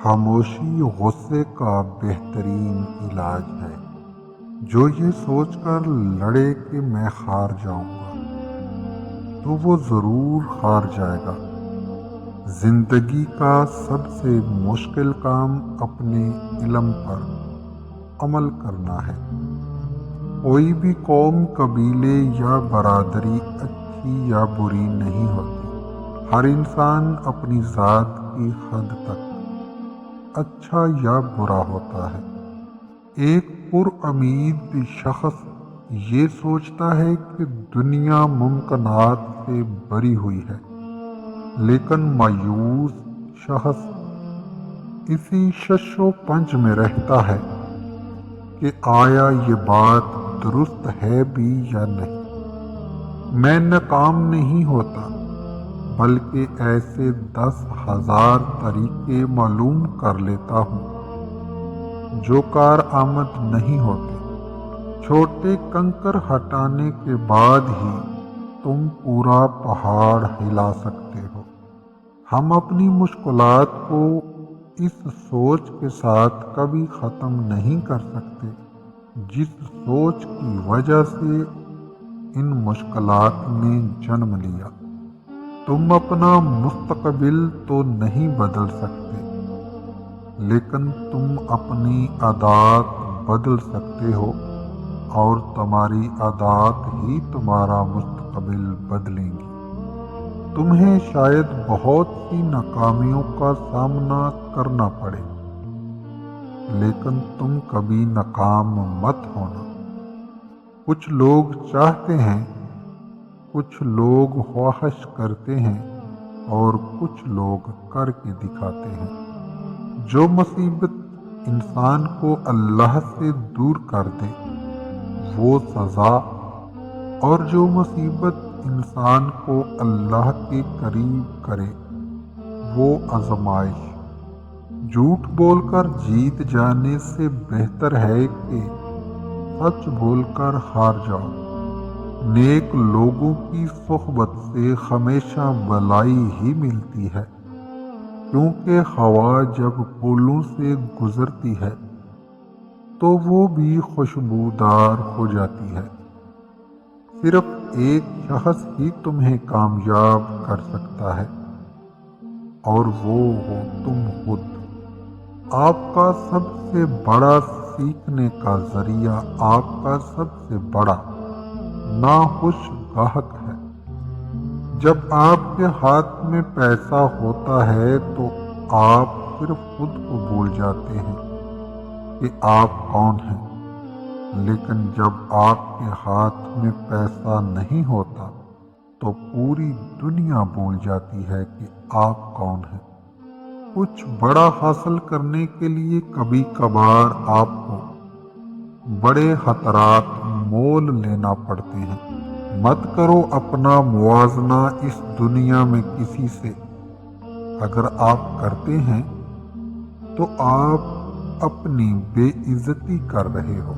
خاموشی غصے کا بہترین علاج ہے۔ جو یہ سوچ کر لڑے کہ میں ہار جاؤں گا تو وہ ضرور ہار جائے گا۔ زندگی کا سب سے مشکل کام اپنے علم پر عمل کرنا ہے۔ کوئی بھی قوم، قبیلے یا برادری اچھی یا بری نہیں ہوتی۔ ہر انسان اپنی ذات کی حد تک اچھا یا برا ہوتا ہے۔ ایک پرامید شخص یہ سوچتا ہے کہ دنیا ممکنات سے بھری ہوئی ہے، لیکن مایوس شخص اسی شش و پنج میں رہتا ہے کہ آیا یہ بات درست ہے بھی یا نہیں۔ میں ناکام نہیں ہوتا، بلکہ ایسے 10,000 طریقے معلوم کر لیتا ہوں جو کارآمد نہیں ہوتے۔ چھوٹے کنکر ہٹانے کے بعد ہی تم پورا پہاڑ ہلا سکتے ہو۔ ہم اپنی مشکلات کو اس سوچ کے ساتھ کبھی ختم نہیں کر سکتے جس سوچ کی وجہ سے ان مشکلات نے جنم لیا۔ تم اپنا مستقبل تو نہیں بدل سکتے، لیکن تم اپنی عادات بدل سکتے ہو، اور تمہاری عادات ہی تمہارا مستقبل بدلیں گی۔ تمہیں شاید بہت سی ناکامیوں کا سامنا کرنا پڑے، لیکن تم کبھی ناکام مت ہونا۔ کچھ لوگ چاہتے ہیں، کچھ لوگ خواہش کرتے ہیں، اور کچھ لوگ کر کے دکھاتے ہیں۔ جو مصیبت انسان کو اللہ سے دور کر دے وہ سزا، اور جو مصیبت انسان کو اللہ کے قریب کرے وہ آزمائش۔ جھوٹ بول کر جیت جانے سے بہتر ہے کہ سچ بول کر ہار جاؤ۔ نیک لوگوں کی صحبت سے ہمیشہ بھلائی ہی ملتی ہے، کیونکہ ہوا جب پھولوں سے گزرتی ہے تو وہ بھی خوشبودار ہو جاتی ہے۔ صرف ایک شخص ہی تمہیں کامیاب کر سکتا ہے، اور وہ ہو تم خود۔ آپ کا سب سے بڑا سیکھنے کا ذریعہ آپ کا سب سے بڑا ناخوش گاہک ہے۔ جب آپ کے ہاتھ میں پیسہ ہوتا ہے تو آپ صرف خود کو بھول جاتے ہیں کہ آپ کون ہیں، لیکن جب آپ کے ہاتھ میں پیسہ نہیں ہوتا تو پوری دنیا بھول جاتی ہے کہ آپ کون ہیں۔ کچھ بڑا حاصل کرنے کے لیے کبھی کبھار آپ کو بڑے خطرات مول لینا پڑتے ہیں۔ مت کرو اپنا موازنہ اس دنیا میں کسی سے۔ اگر آپ کرتے ہیں تو آپ اپنی بے عزتی کر رہے ہو۔